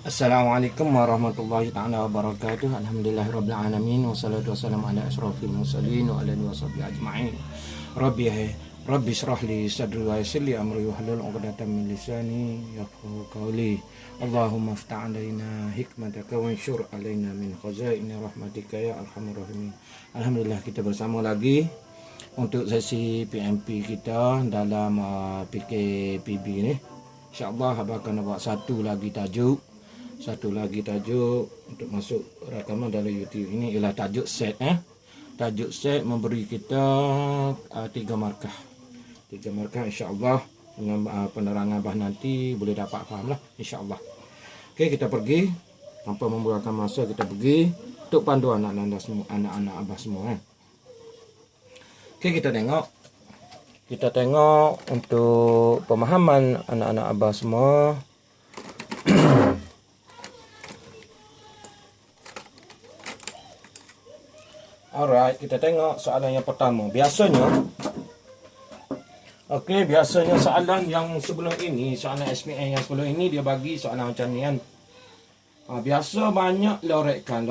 Assalamualaikum warahmatullahi taala wabarakatuh. Alhamdulillahirabbil alamin wassalatu wassalamu ala asyrafil mursalin wa ala alihi washabihi ajmain. Rabbi shrah li sadri wa yassir li amri wahlul 'uqdatam min lisani yafqahu qawli. Allahumma iftah 'alaina hikmataka wa anshur 'alaina min khazaini rahmatika ya arhamar rahimin. Alhamdulillah, kita bersama lagi untuk sesi PMP kita dalam PKPB ni. InsyaAllah abang akan buat satu lagi tajuk untuk masuk rakaman dalam YouTube ini ialah tajuk set. Tajuk set memberi kita 3 markah. 3 markah insya-Allah dengan penerangan abah nanti boleh dapat faham lah insya-Allah. Okey, kita pergi tanpa membuangkan masa, kita pergi untuk pandu anak-anak semua, anak-anak abah semua. Okey, kita tengok untuk pemahaman anak-anak abah semua. Alright, kita tengok soalan yang pertama. Biasanya soalan yang sebelum ini, soalan SPM yang sebelum ini dia bagi soalan macam ni kan. Biasa banyak lorekkan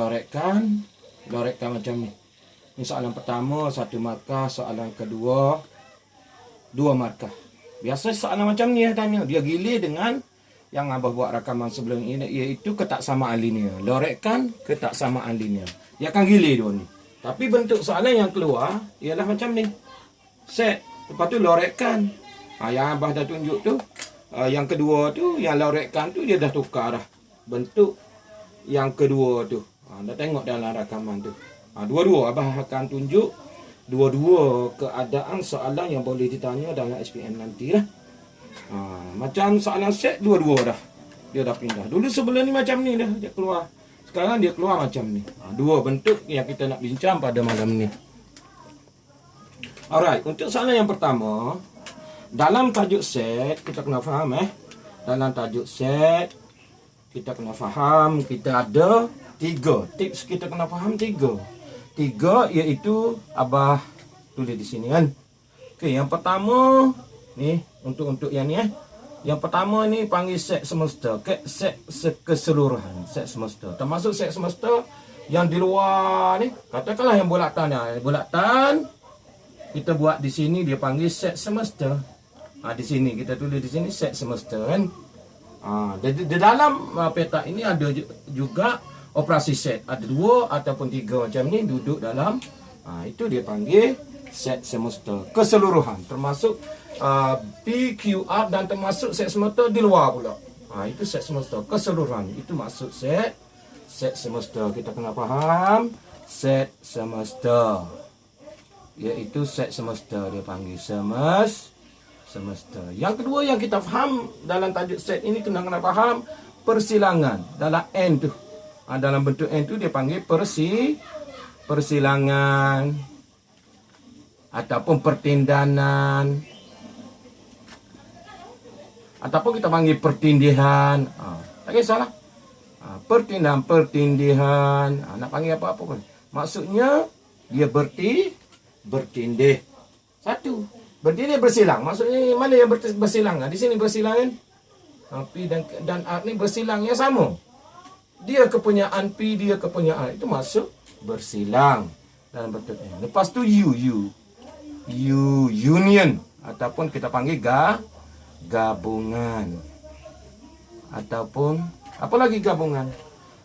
macam ni. Ini soalan pertama 1 markah, soalan kedua 2 markah. Biasa soalan macam ni tanya, dia gilir dengan yang abah buat rakaman sebelum ini, iaitu ketaksamaan linear. Lorekkan ketaksamaan linear. Dia akan gilir dua ni. Tapi bentuk soalan yang keluar ialah macam ni. Set. Lepas tu lorekkan. Yang abah dah tunjuk tu. Yang kedua tu, yang lorekkan tu dia dah tukar dah. Bentuk yang kedua tu. Dah tengok dalam rakaman tu. Dua-dua abah akan tunjuk. Dua-dua keadaan soalan yang boleh ditanya dalam SPM nanti lah. Macam soalan set, dua-dua dah. Dia dah pindah. Dulu sebelum ni macam ni dah. Dia keluar. Sekarang dia keluar macam ni. Dua bentuk yang kita nak bincang pada malam ni. Alright, untuk soalan yang pertama, dalam tajuk set kita kena faham dalam tajuk set kita kena faham kita ada 3 tips. Kita kena faham 3 iaitu abah tulis di sini kan. Okey, yang pertama ni untuk yang ni Yang pertama ni panggil set semesta. Set keseluruhan. Set semesta. Termasuk set semesta yang di luar ni. Katakanlah yang bulatan. Bulatan kita buat di sini dia panggil set semesta. Di sini kita tulis di sini set semesta kan. Di dalam petak ini ada juga operasi set. Ada 2 ataupun 3 macam ni duduk dalam. Itu dia panggil set semesta keseluruhan. Termasuk PQR dan termasuk set semesta di luar pula. Itu set semesta keseluruhan. Itu maksud set semesta. Kita kena faham set semesta. Iaitu set semesta dia panggil semesta. Yang kedua yang kita faham dalam tajuk set ini kena faham persilangan dalam N tu. Dalam bentuk N tu dia panggil persilangan ataupun pertindanan, ataupun kita panggil pertindihan. Tak kisahlah. Pertindihan. Nak panggil apa-apa pun. Maksudnya dia bertindih. Satu. Bertindih bersilang. Maksudnya mana yang bersilang? Di sini bersilang kan. P dan R ni bersilang yang sama. Dia kepunyaan P, dia kepunyaan. Itu masuk bersilang dalam bentuk ni. Lepas tu union ataupun kita panggil gabungan. Ataupun apa lagi gabungan?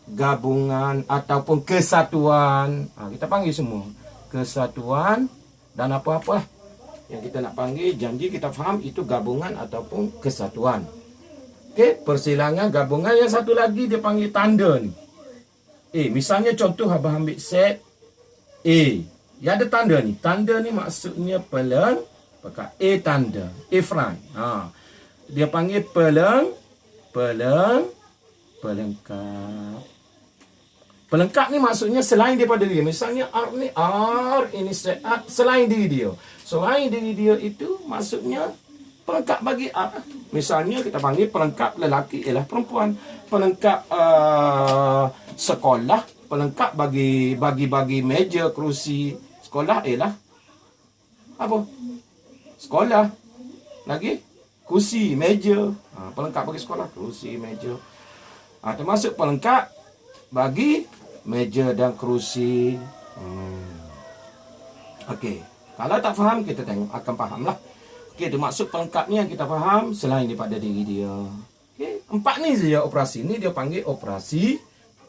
Gabungan ataupun kesatuan. Kita panggil semua kesatuan dan apa-apa yang kita nak panggil, janji kita faham itu gabungan ataupun kesatuan. Okey, persilangan, gabungan. Yang satu lagi dia panggil tanda ni. Misalnya contoh abah ambil set A. Yang ada tanda ni. Tanda ni maksudnya pelengkap. A tanda. A front. Dia panggil pelengkap. Pelengkap ni maksudnya selain daripada dia. Misalnya R ni, R ini set A selain diri dia. Selain diri dia itu maksudnya pelengkap bagi R. Misalnya kita panggil pelengkap lelaki ialah perempuan. Pelengkap sekolah, pelengkap bagi meja, kerusi sekolah ialah apa? Sekolah. Lagi kursi, meja. Pelengkap bagi sekolah, kursi, meja. Termasuk pelengkap bagi meja dan kerusi. Okey. Kalau tak faham, kita tengok akan faham lah. Okey, itu maksud pelengkap ni yang kita faham selain daripada diri dia. Okey, 4 ni saja operasi. Ni dia panggil operasi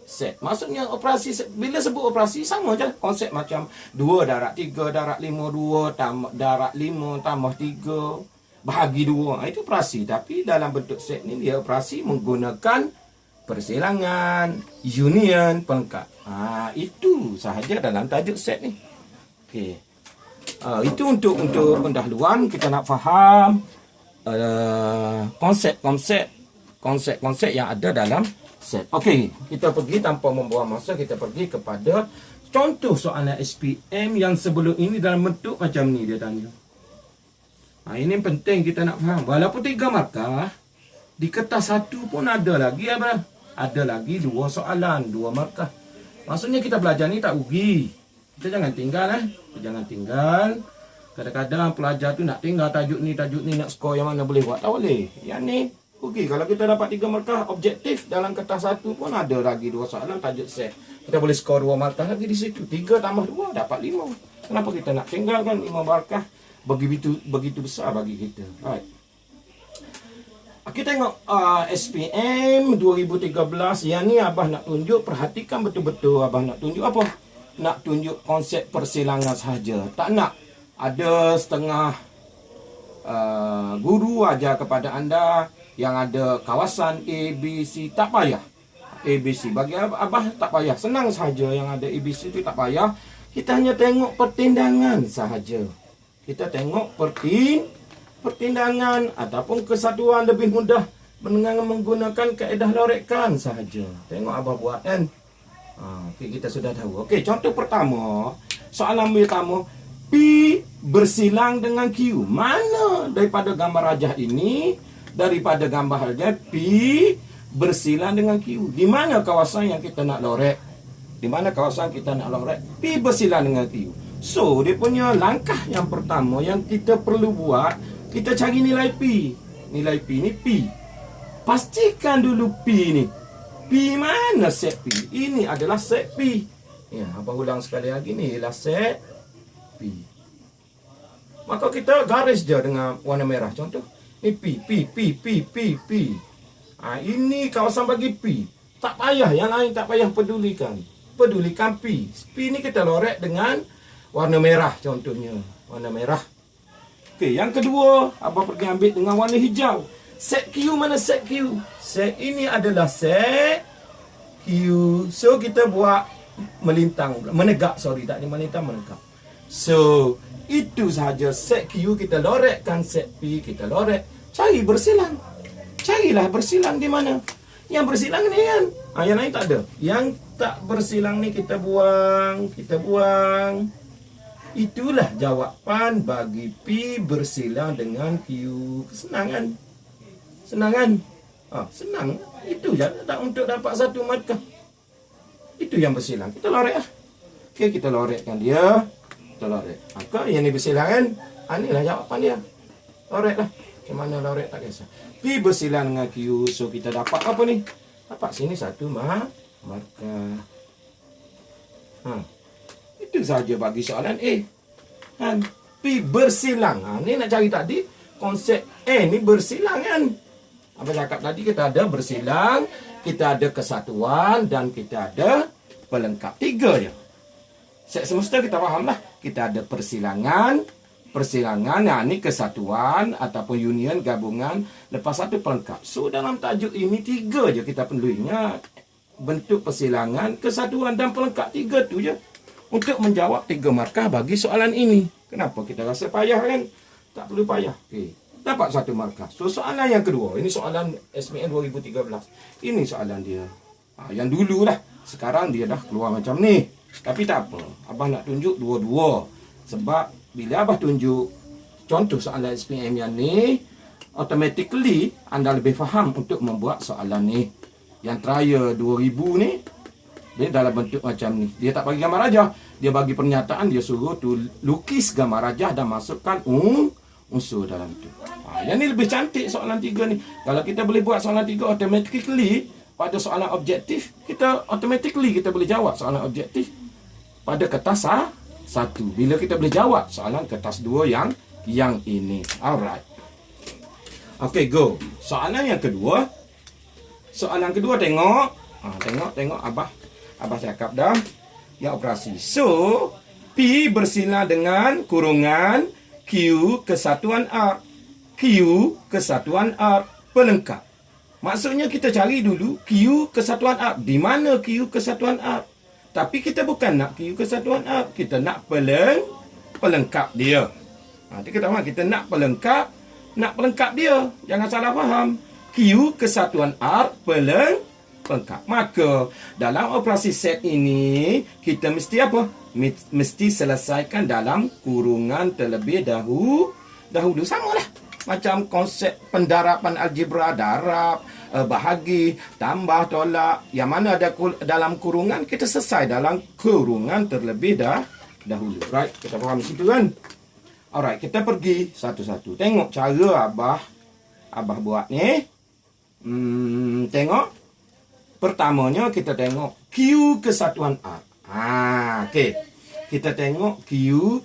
set. Maksudnya operasi set. Bila sebut operasi, sama je konsep macam 2 darab 3 darab 5, 2 darab 5 tambah 3 bahagi 2. Itu operasi. Tapi dalam bentuk set ni, dia operasi menggunakan persilangan, union, pelengkap. Itu sahaja dalam tajuk set ni. Okey. Itu untuk pendahuluan kita nak faham konsep-konsep yang ada dalam set. Okey, kita pergi tanpa membuang masa, kita pergi kepada contoh soalan SPM yang sebelum ini dalam bentuk macam ni dia tanya. Ini penting kita nak faham. Walaupun 3 markah, di kertas 1 pun ada lagi apa? Ada lagi 2 soalan, 2 markah. Maksudnya kita belajar ni tak rugi. Kita jangan tinggal Kita jangan tinggal. Kadang-kadang pelajar tu nak tinggal tajuk ni nak skor yang mana boleh buat. Tak boleh. Yang ni rugi. Kalau kita dapat 3 markah objektif dalam kertas 1 pun ada lagi 2 soalan tajuk set. Kita boleh skor 2 markah lagi di situ. 3 tambah 2 dapat 5. Kenapa kita nak tinggalkan 5 markah begitu besar bagi kita. Right. Kita tengok SPM 2013. Yang ni Abah nak tunjuk, perhatikan betul-betul. Abah nak tunjuk apa? Nak tunjuk konsep persilangan sahaja. Tak nak ada setengah guru ajar kepada anda yang ada kawasan A, B, C. Tak payah A, B, C. Bagi Abah tak payah. Senang sahaja yang ada A, B, C itu tak payah. Kita hanya tengok pertindangan sahaja. Kita tengok pertindangan ataupun kesatuan lebih mudah dengan menggunakan kaedah lorekan sahaja. Tengok Abah buat kan. Okay, kita sudah tahu. Okey, contoh pertama, soalan pertama, P bersilang dengan Q. Mana daripada gambar rajah ini, daripada gambar rajah P bersilang dengan Q? Di mana kawasan yang kita nak lorek? Di mana kawasan kita nak lorek? P bersilang dengan Q. So, dia punya langkah yang pertama yang kita perlu buat, kita cari nilai P. Nilai P ni P. Pastikan dulu P ni. P mana set P? Ini adalah set P. Ya, apa ulang sekali lagi ni ialah set P. Maka kita garis je dengan warna merah. Contoh, ni P. Ini kawasan bagi P. Tak payah, yang lain tak payah pedulikan. Pedulikan P. P ni kita lorek dengan warna merah contohnya. Warna merah. Okey, yang kedua, Abah pergi ambil dengan warna hijau. Set Q mana set Q? Set ini adalah set Q. So kita buat melintang, menegak, menegak. So itu sahaja set Q, kita lorekkan set P, kita lorek. Cari bersilang. Carilah bersilang di mana? Yang bersilang ni kan. Yang lain tak ada. Yang tak bersilang ni kita buang. Itulah jawapan bagi P bersilang dengan Q. Senang kan? Senang. Itu je. Tak untuk dapat 1 markah. Itu yang bersilang. Kita lorek lah. Okey, kita lorekkan dia. Kita lorek. Maka yang ni bersilang kan? Inilah jawapan dia. Lorek lah. Macam mana lorek tak kisah. P bersilang dengan Q. So kita dapat apa ni? Dapat sini 1 markah. Itu sahaja bagi soalan A. P bersilang. Ni nak cari tadi konsep A ni bersilang kan. Apa cakap tadi, kita ada bersilang, kita ada kesatuan dan kita ada pelengkap. 3 je. Set semesta kita faham lah. Kita ada persilangan. Ni kesatuan ataupun union, gabungan. Lepas 1 pelengkap. So dalam tajuk ini 3 je kita perlu ingat. Bentuk persilangan, kesatuan dan pelengkap. 3 tu je. Untuk menjawab 3 markah bagi soalan ini. Kenapa kita rasa payah kan? Tak perlu payah. Okey. Dapat 1 markah. So soalan yang kedua. Ini soalan SPM 2013. Ini soalan dia. Yang dulu lah. Sekarang dia dah keluar macam ni. Tapi tak apa. Abah nak tunjuk dua-dua. Sebab bila Abah tunjuk contoh soalan SPM yang ni, automatically anda lebih faham untuk membuat soalan ni. Yang trial 2000 ni, dia dalam bentuk macam ni. Dia tak bagi gambar rajah. Dia bagi pernyataan, dia suruh tu lukis gambar rajah dan masukkan unsur dalam tu. Yang ni lebih cantik soalan 3 ni. Kalau kita boleh buat soalan 3 automatically, pada soalan objektif, kita automatically kita boleh jawab soalan objektif pada kertas satu. Bila kita boleh jawab soalan kertas dua yang ini. Alright. Okay, go. Soalan yang kedua. Soalan kedua tengok. Tengok Abah cakap dah. Ya operasi. So, P bersila dengan kurungan Q kesatuan R. Q kesatuan R pelengkap. Maksudnya kita cari dulu Q kesatuan R. Di mana Q kesatuan R? Tapi kita bukan nak Q kesatuan R. Kita nak pelengkap dia. Nanti kita faham, kita nak pelengkap dia. Jangan salah faham. Q kesatuan R pelengkap. Maka dalam operasi set ini kita mesti apa? Mesti selesaikan dalam kurungan terlebih dahulu. Samalah. Macam konsep pendarapan algebra, darab, bahagi, tambah, tolak. Yang mana ada dalam kurungan, kita selesai dalam kurungan terlebih dahulu. Right, kita faham situ kan? Alright, kita pergi satu-satu. Tengok cara Abah buat ni. Tengok. Pertamanya kita tengok Q kesatuan R. Okey. Kita tengok Q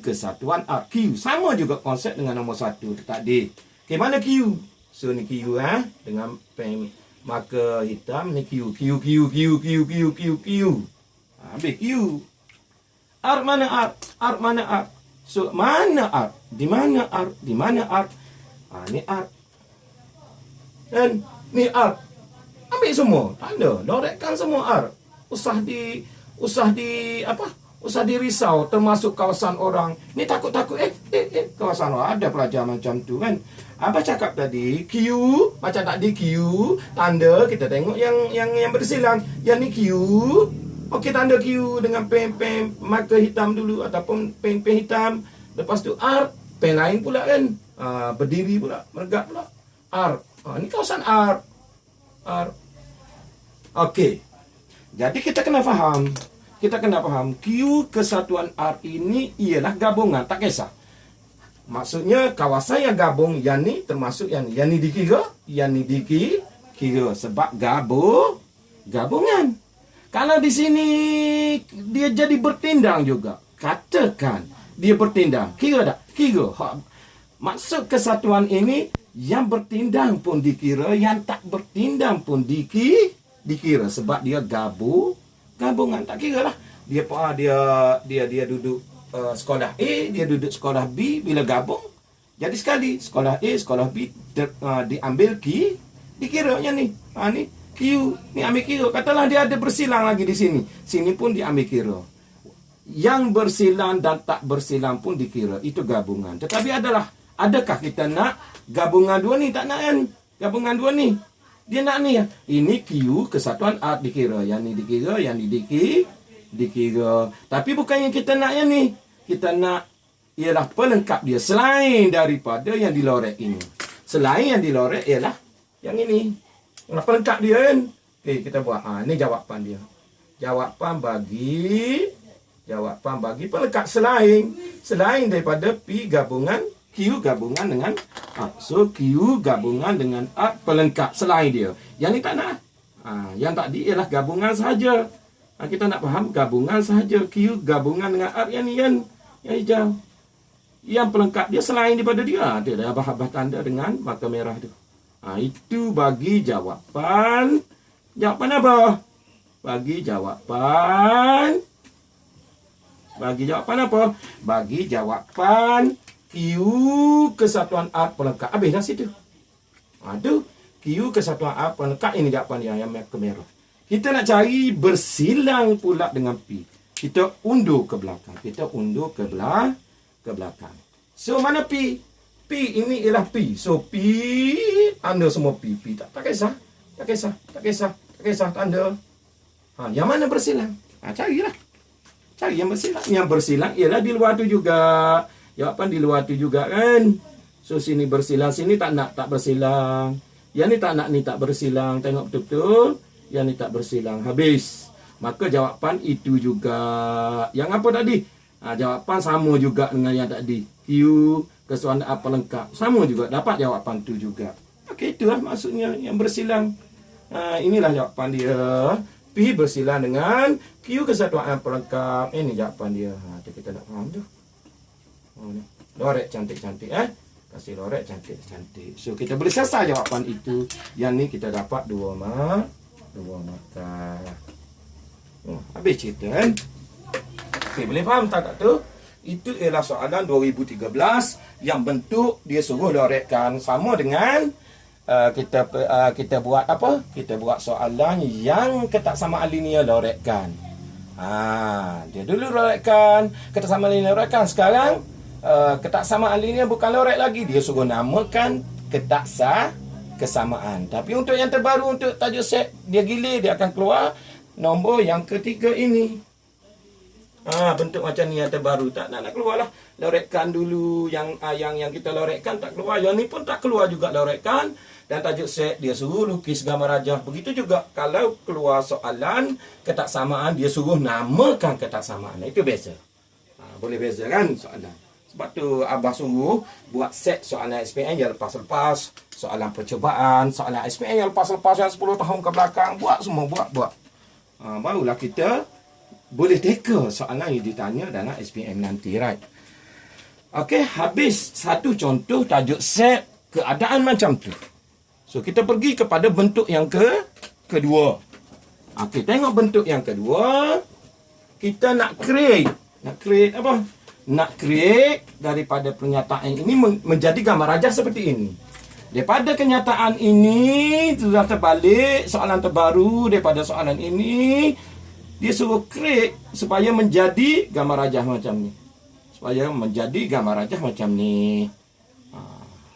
kesatuan R. Q sama juga konsep dengan nombor 1 tadi. Okey, mana Q? So ni Q dengan pen marker hitam ni Q. Habis Q. R mana R? R mana R? So mana R? Di mana R? Di mana R? Ni R. Dan ni R. Ambil semua. Tanda. Lorekkan semua R. Usah dirisau termasuk kawasan orang. Ni takut-takut. Kawasan orang ada pelajar macam tu kan. Apa cakap tadi? Q. Macam tadi Q. Tanda. Kita tengok yang bersilang. Yang ni Q. Okey, tanda Q dengan pen marker hitam dulu. Ataupun pen hitam. Lepas tu R. Pen lain pula kan. Berdiri pula. Meregap pula. R. Ni kawasan R. Okey. Jadi kita kena faham. Q kesatuan R ini ialah gabungan. Tak kisah. Maksudnya kawasan yang gabung. Yang ni termasuk yang ni dikira. Yang ni dikira. Sebab gabungan. Kalau di sini dia jadi bertindang juga. Katakan dia bertindang. Kira tak? Kira. Maksud kesatuan ini, yang bertindang pun dikira, yang tak bertindang pun dikira. Sebab dia gabungan. Tak kira lah. Dia duduk sekolah A, dia duduk sekolah B. Bila gabung, jadi sekali. Sekolah A, sekolah B diambil dikira yang ni. Ni Q, ni ambil kira. Katalah dia ada bersilang lagi di sini. Sini pun diambil kira. Yang bersilang dan tak bersilang pun dikira. Itu gabungan. Tetapi adakah kita nak gabungan dua ni? Tak nak kan? Gabungan dua ni. Dia nak ni. Ini Q kesatuan R dikira. Yang ni dikira. Yang ni dikira. Tapi bukan yang kita nak yang ni. Kita nak ialah pelengkap dia. Selain daripada yang dilorek ini. Selain yang dilorek ialah yang ini. Pelengkap dia kan. Okey, kita buat. Ni jawapan dia. Jawapan bagi pelengkap selain daripada P gabungan Q gabungan dengan R. So Q gabungan dengan R pelengkap selain dia. Yang ni tak nak. Yang tadi ialah gabungan sahaja. Kita nak faham gabungan sahaja. Q gabungan dengan R yang ni kan. Yang hijau. Yang pelengkap dia selain daripada dia. Dia dah abah tanda dengan marker merah tu. Itu bagi jawapan. Jawapan apa? Bagi jawapan apa? Bagi jawapan Q kesatuan R pelengkap. Habis dah situ. Tu Q kesatuan R pelengkap. Ini jawapan dia yang merah. Kita nak cari bersilang pula dengan P. Kita undur ke belakang. Ke belakang. So mana P? P ini ialah P. So P tanda semua P. Tak kisah. Tanda. Yang mana bersilang? Carilah. Cari yang bersilang. Yang bersilang ialah di luar tu juga. Jawapan di luar tu juga kan. So sini bersilang, sini tak bersilang. Yang ni tak nak ni tak bersilang. Tengok betul-betul. Yang ni tak bersilang. Habis. Maka jawapan itu juga. Yang apa tadi? Jawapan sama juga dengan yang tadi. Q kesatuan R pelengkap. Sama juga. Dapat jawapan tu juga. Okey, itulah maksudnya yang bersilang. Inilah jawapan dia. P bersilang dengan Q kesatuan pelengkap. Ini jawapan dia. Kita nak faham tu. Ni. Lorek cantik-cantik Kasih lorek cantik-cantik. So kita boleh selesai jawapan itu. Yang ni kita dapat 2 markah. Habis cerita kan. Okey, boleh faham tak kat tu? Itu ialah soalan 2013 yang bentuk dia suruh lorekkan sama dengan kita buat apa? Kita buat soalan yang ketaksamaan linear lorekkan. Dia dulu lorekkan, ketaksamaan linear lorekkan. Sekarang ketaksamaan linear bukan lorek lagi, dia suruh namakan kesamaan. Tapi untuk yang terbaru, untuk tajuk set dia gilir, dia akan keluar nombor yang ketiga ini. Bentuk macam ni yang terbaru. Tak nak keluar lah. Lorekkan dulu. Yang kita lorekkan tak keluar. Yang ni pun tak keluar juga lorekkan. Dan tajuk set dia suruh lukis gambar rajah. Begitu juga kalau keluar soalan ketaksamaan, dia suruh namakan ketaksamaan. Itu beza. Boleh beza kan soalan. Sebab tu Abah suruh buat set soalan SPM yang lepas-lepas. Soalan percubaan. Soalan SPM yang lepas-lepas yang 10 tahun ke belakang. Buat semua. Buat. Barulah kita boleh teka soalan yang ditanya dalam SPM nanti, right? Okey, habis satu contoh tajuk set keadaan macam tu. So, kita pergi kepada bentuk yang kedua. Okey, tengok bentuk yang kedua. Kita nak create apa? Nak create daripada pernyataan ini menjadi gambar rajah seperti ini. Daripada kenyataan ini, sudah terbalik soalan terbaru daripada soalan ini. Dia suruh create supaya menjadi gambar rajah macam ni.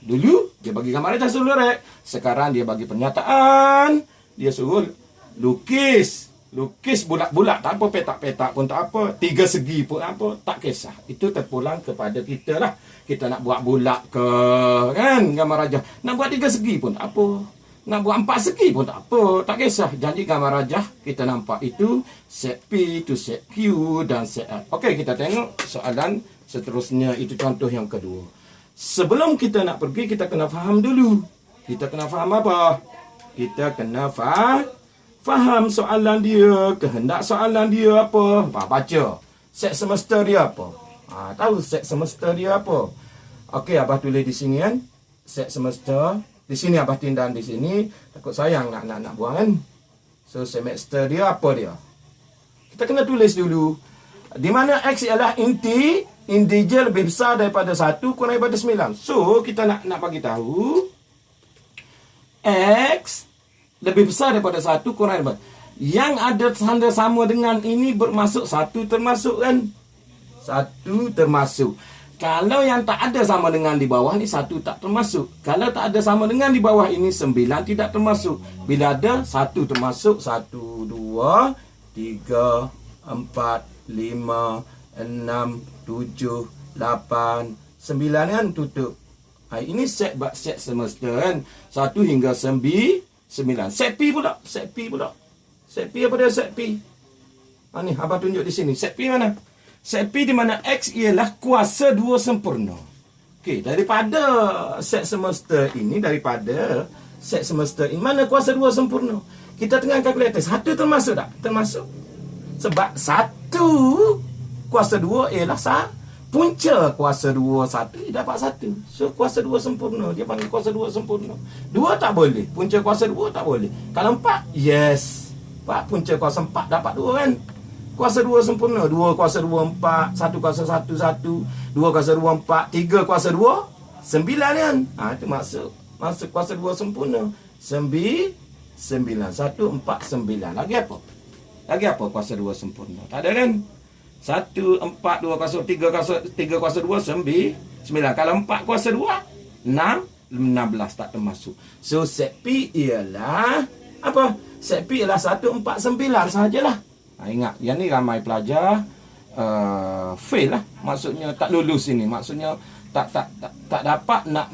Dulu dia bagi gambar rajah suruh lorek. Sekarang dia bagi pernyataan. Dia suruh lukis bulat-bulat. Tak apa, petak-petak pun tak apa. 3 segi pun apa. Tak kisah. Itu terpulang kepada kita lah. Kita nak buat bulat ke, kan, gambar rajah. Nak buat 3 segi pun tak apa. Nak buat 4 segi pun tak apa. Tak kisah. Janji gambar rajah kita nampak itu set P, itu set Q dan set R. Okey, kita tengok soalan seterusnya. Itu contoh yang kedua. Sebelum kita nak pergi, kita kena faham dulu. Kita kena faham apa? Kita kena faham soalan dia. Kehendak soalan dia apa? Baca. Set semester dia apa? Tahu set semester dia apa? Okey, Abah tulis di sini kan. Set semester. Di sini Abah tindan di sini. Takut sayang nak buang kan. So, semester dia apa dia? Kita kena tulis dulu. Di mana X ialah integer lebih besar daripada 1 kurang daripada 9. So, kita nak bagi tahu. X lebih besar daripada 1 kurang daripada. Yang ada tanda sama dengan ini bermaksud 1 termasuk kan? 1 termasuk. Kalau yang tak ada sama dengan di bawah ni 1 tak termasuk. Kalau tak ada sama dengan di bawah ini 9 tidak termasuk. Bila ada 1 termasuk. 1, 2, 3, 4, 5, 6, 7, 8, 9 kan tutup. Ini set semester kan. 1 hingga 9. Set P pula. Set P apa dia set P? Ni Abah tunjuk di sini. Set P mana? Set P di mana X ialah kuasa 2 sempurna. Okey, daripada set semester ini, mana kuasa 2 sempurna? Kita tengah kalkulator. 1 termasuk tak? Termasuk. Sebab 1 kuasa 2 ialah punca kuasa 2. 1 dia dapat 1. So, kuasa 2 sempurna. Dia panggil kuasa 2 sempurna. 2 tak boleh. Punca kuasa 2 tak boleh. Kalau 4, yes. 4 punca kuasa 4 dapat 2 kan? Kuasa 2 sempurna. 2 kuasa 2, 4. 1 kuasa 1, 1. 2 kuasa 2, 4. 3 kuasa 2, 9 kan? Itu masuk kuasa 2 sempurna. 9. 1, 4, 9. Lagi apa kuasa 2 sempurna? Tak ada kan? 1, 4, 2 kuasa 3 kuasa 2, 9. Kalau 4 kuasa 2, 16 tak termasuk. So, set P ialah apa? Set P ialah 1, 4, 9 sahajalah. Ingat, yang ni ramai pelajar fail lah. Maksudnya tak lulus ini. Maksudnya tak dapat nak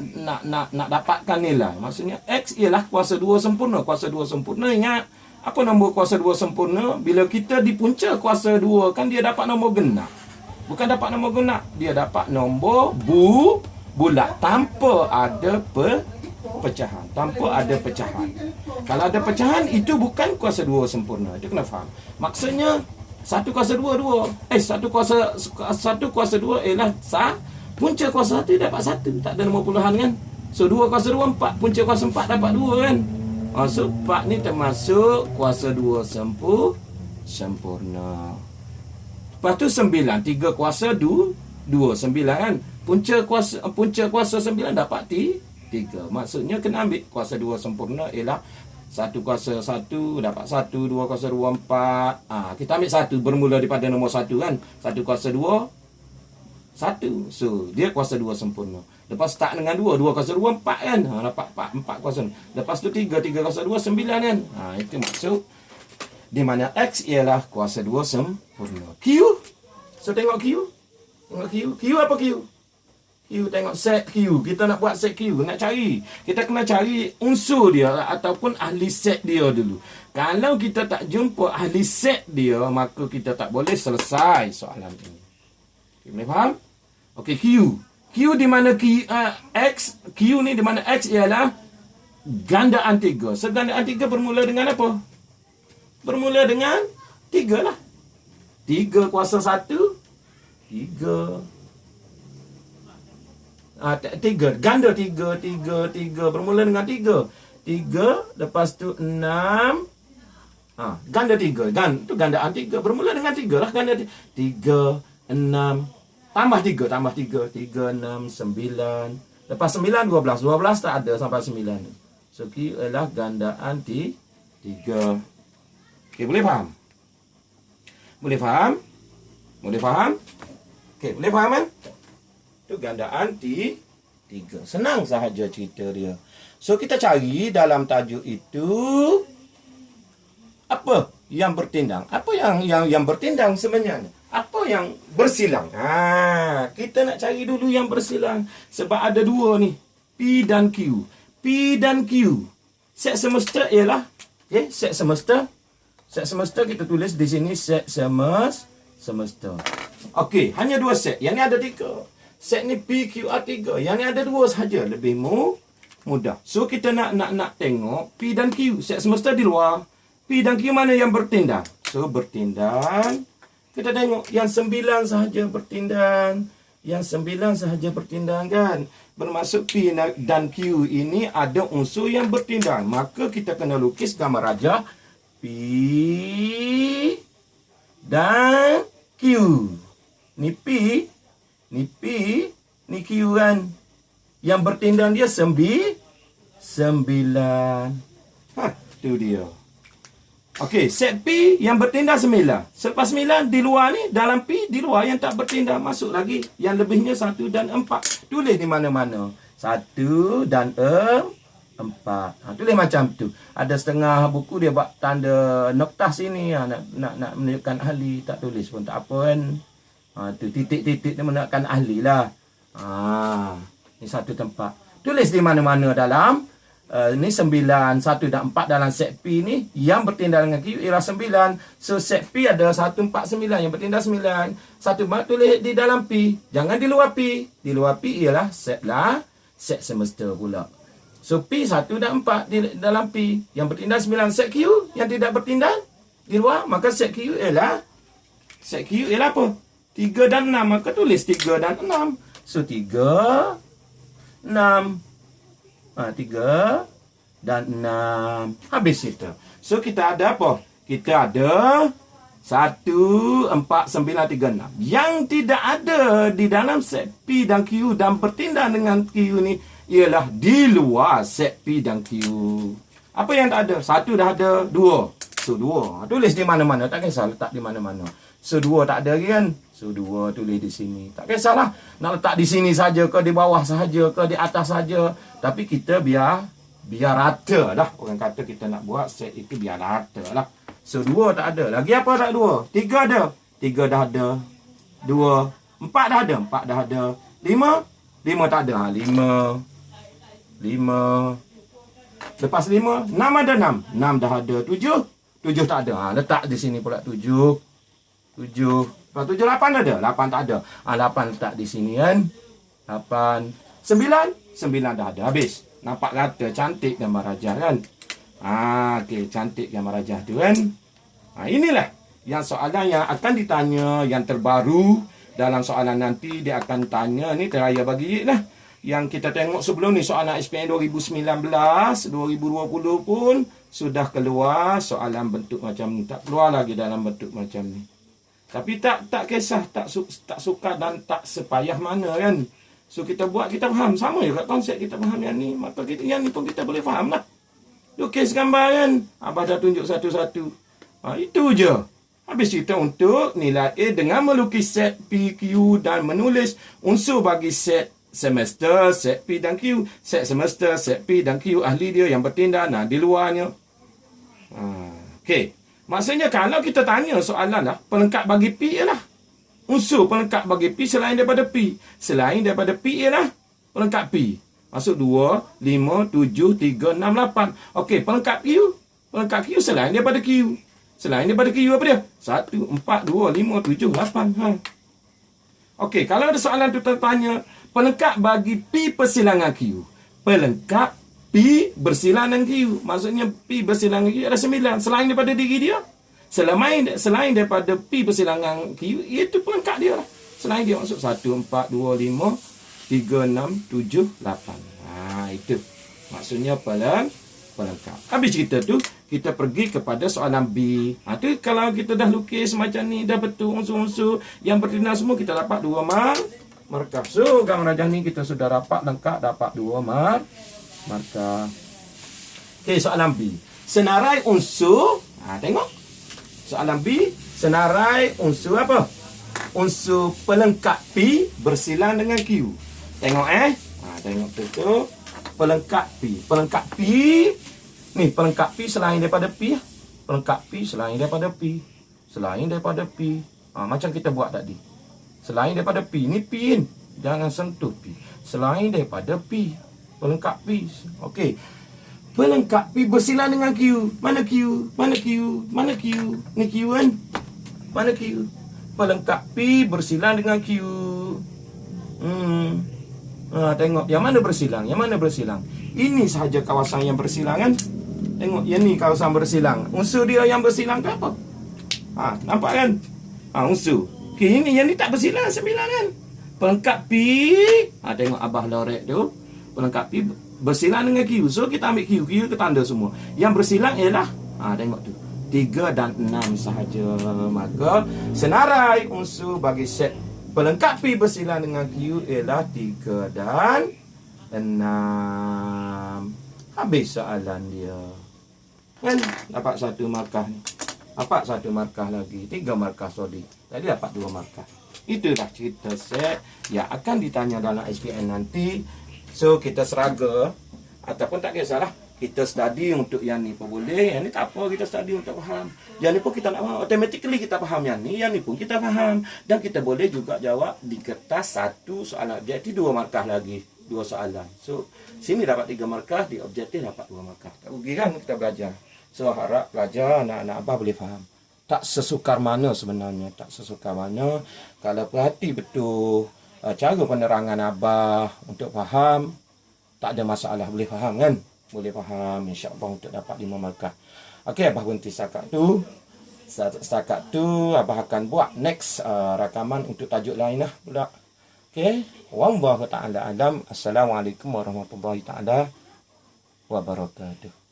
dapatkan nilai. Maksudnya X ialah kuasa 2 sempurna. Kuasa 2 sempurna, ingat apa nombor kuasa 2 sempurna? Bila kita di punca kuasa 2 kan dia dapat nombor genap. Bukan dapat nombor genap, dia dapat nombor bulat tanpa ada pecahan. tanpa ada pecahan. Kalau ada pecahan, itu bukan kuasa 2 sempurna. Itu kena faham. Maksudnya, 1 kuasa 2, 2. 1 kuasa 2 ialah punca kuasa 1 dapat 1. Tak ada nombor puluhan kan? So 2 kuasa 2, 4. Punca kuasa 4 dapat 2 kan? So 4 ni termasuk kuasa 2 sempurna. Lepas tu 9. 3 kuasa 2, 9 kan? Punca kuasa 9 dapat 3. Maksudnya kena ambil kuasa 2 sempurna ialah 1 kuasa 1 dapat 1, 2 kuasa 2, 4. Kita ambil 1 bermula daripada nombor 1 kan? 1 kuasa 2, 1. So, dia kuasa 2 sempurna. Lepas start dengan 2 kuasa 2, 4 kan? Dapat 4 kuasa. Lepas tu 3 kuasa 2, 9 kan? Itu maksud di mana X ialah kuasa 2 sempurna. Q. So, tengok Q. Tengok Q. Q apa Q? Q, tengok set Q. Kita nak buat set Q. Nak cari. Kita kena cari unsur dia ataupun ahli set dia dulu. Kalau kita tak jumpa ahli set dia, maka kita tak boleh selesai soalan ini. Boleh faham? Okey, Q. Q di mana X. Q ni di mana X ialah gandaan 3. So, gandaan 3 bermula dengan apa? Bermula dengan 3 lah. 3 kuasa 1. 3. 3. Ganda 3. Bermula dengan 3. 3. Lepas tu 6. Ganda 3. Tu gandaan 3. Bermula dengan 3 lah. Ganda 3. 6. Tambah 3. 3, 6, 9. Lepas 9, 12. 12 tak ada sampai 9. So, Q ialah gandaan 3. Okey, boleh faham? Boleh faham? Boleh faham? Okey, boleh faham kan? Itu gandaan 3. Senang sahaja cerita dia. So, kita cari dalam tajuk itu apa yang bertindang. Apa yang bertindang sebenarnya? Apa yang bersilang? Kita nak cari dulu yang bersilang. Sebab ada 2 ni. P dan Q. P dan Q. Set semesta ialah set semesta. Set semesta kita tulis di sini set semesta. Okey, hanya 2 set. Yang ni ada 3. Set ni P, Q, R 3. Yang ni ada 2 sahaja. Lebih mudah. So, kita nak tengok P dan Q. Set semesta di luar. P dan Q mana yang bertindang? So, bertindang. Kita tengok yang 9 sahaja bertindang. Yang 9 sahaja bertindang kan? Bermaksud P dan Q ini ada unsur yang bertindang. Maka kita kena lukis gambar rajah P dan Q. Ni P. Ni P, ni Q kan. Yang bertindang dia 9. Tu dia. Okey, set P yang bertindang 9. Selepas 9 di luar ni, dalam P di luar yang tak bertindang. Masuk lagi. Yang lebihnya 1 dan 4. Tulis di mana-mana. 1 dan 4. Tulis macam tu. Ada setengah buku dia buat tanda noktah sini. Nak menunjukkan ahli. Tak tulis pun tak apa kan. Tu titik-titik dia menunjukkan ahli lah. Ni satu tempat. Tulis di mana-mana dalam ni 9, 1 dan 4 dalam set P ni yang bertindang dengan Q ialah 9. So set P ada 1, 4, 9 yang bertindang 9. Satu tulis di dalam P. Jangan di luar P. Di luar P ialah set semesta pula. So P 1 dan 4 di dalam P yang bertindang 9. Set Q yang tidak bertindang di luar, maka set Q ialah apa? 3 dan 6. Maka tulis 3 dan 6. So 3, 6. 3 dan 6. Habis itu. So kita ada apa? Kita ada 1, 4, 9, 3, 6. Yang tidak ada di dalam set P dan Q dan bertindang dengan Q ni ialah di luar set P dan Q. Apa yang tak ada? 1 dah ada, 2. So 2. Tulis di mana-mana. Tak kisah letak di mana-mana. So 2 tak ada lagi kan? So 2 tulis di sini. Tak kisahlah nak letak di sini saja ke di bawah sahaja ke di atas saja. Tapi kita biar rata lah. Orang kata kita nak buat set itu biar rata lah. So 2 tak ada. Lagi apa tak 2? 3 ada. 3 dah ada. 2. 4 dah ada. 4 dah ada. 5? 5 tak ada. 5. Lepas 5. 6 ada 6. 6 dah ada. 7? 7 tak ada. Letak di sini pula 7. 7. Lepas 7, 8 ada? 8 tak ada. 8 letak di sini kan. 8. 9? 9 dah ada. Habis. Nampak rata, cantik gambar rajah kan? Okey, cantik gambar rajah tu kan? Inilah yang soalan yang akan ditanya yang terbaru dalam soalan nanti. Dia akan tanya ni teraya bagi lah. Yang kita tengok sebelum ni soalan SPM 2019, 2020 pun sudah keluar soalan bentuk macam ni. Tak keluar lagi dalam bentuk macam ni. Tapi tak kisah, tak suka dan tak sepayah mana kan. So kita buat, kita faham. Sama juga konsep kita faham yang ni. Maka kita, yang ni pun kita boleh faham lah. Lukis gambar kan. Abah dah tunjuk satu-satu. Itu je. Habis kita untuk nilai A dengan melukis set P, Q dan menulis unsur bagi set semester, set P dan Q. Set semester, set P dan Q. Ahli dia yang bertindak di luarnya. Okey. Maksudnya kalau kita tanya soalan lah, pelengkap bagi P ialah unsur pelengkap bagi P selain daripada P. Selain daripada P ialah pelengkap P. Maksud 2, 5, 7, 3, 6, 8. Okey, pelengkap Q. Pelengkap Q selain daripada Q. Selain daripada Q apa dia? 1, 4, 2, 5, 7, 8. Okey, kalau ada soalan tu tanya, pelengkap bagi P persilangan Q. Pelengkap P bersilang dengan Q. Maksudnya P bersilang dengan Q ada 9. Selain daripada diri dia. Selain daripada P bersilang dengan Q, itu pelengkap dia lah. Selain dia maksud 1, 4, 2, 5, 3, 6, 7, 8. Itu. Maksudnya pelengkap. Habis cerita tu, kita pergi kepada soalan B. Tu kalau kita dah lukis macam ni, dah betul unsur-unsur yang bertindak semua, kita dapat 2 markah. So, gambar rajah ni kita sudah dapat lengkap, dapat 2 markah. Okey, soalan B. Senarai unsur. Tengok. Soalan B. Senarai unsur apa? Unsur pelengkap P bersilang dengan Q. Tengok tengok tu. Pelengkap P. Pelengkap P. Ni pelengkap P selain daripada P. Pelengkap P selain daripada P. Selain daripada P. Macam kita buat tadi. Selain daripada P. Ni P ni. Jangan sentuh P. Selain daripada P. Pelengkap P. Okey. Pelengkap P bersilang dengan Q. Mana Q? Mana Q? Mana Q? Ni Q kan? Mana Q? Pelengkap P bersilang dengan Q. Tengok. Yang mana bersilang? Yang mana bersilang? Ini sahaja kawasan yang bersilang kan? Tengok. Yang ni kawasan bersilang. Unsur dia yang bersilang ke apa? Nampak kan? Unsur. Okey, ini yang ni tak bersilang. 9 kan? Pelengkap P. Tengok abah lorek tu. Pelengkap P bersilang dengan Q. So kita ambil Q. Q kita tanda semua. Yang bersilang ialah tengok tu. 3 dan 6 sahaja. Maka senarai unsur bagi set pelengkap P bersilang dengan Q ialah 3 dan 6. Habis soalan dia. Kan dapat 1 markah ni. Dapat 1 markah lagi. 3 markah sorry. Tadi dapat 2 markah. Itulah cerita set yang akan ditanya dalam SPM nanti. So kita seraga ataupun tak kisahlah, kita study untuk yang ni pun boleh, yang ni tak apa, kita study untuk faham. Yang ni pun kita nak faham, automatically kita faham yang ni pun kita faham. Dan kita boleh juga jawab di kertas 1 soalan objektif, 2 markah lagi, 2 soalan. So sini dapat 3 markah, di objektif dapat 2 markah. Tak rugi kan kita belajar. So harap pelajar anak-anak abah boleh faham. Tak sesukar mana sebenarnya, tak sesukar mana. Kalau perhati betul cara penerangan abah untuk faham, tak ada masalah, boleh faham kan? Boleh faham, insya-Allah untuk dapat 5 markah. Okey, abah berhenti setakat tu. Setakat tu abah akan buat next rakaman untuk tajuk lain lah pula. Okey, wallahu ta'ala alam. Assalamualaikum warahmatullahi taala wabarakatuh.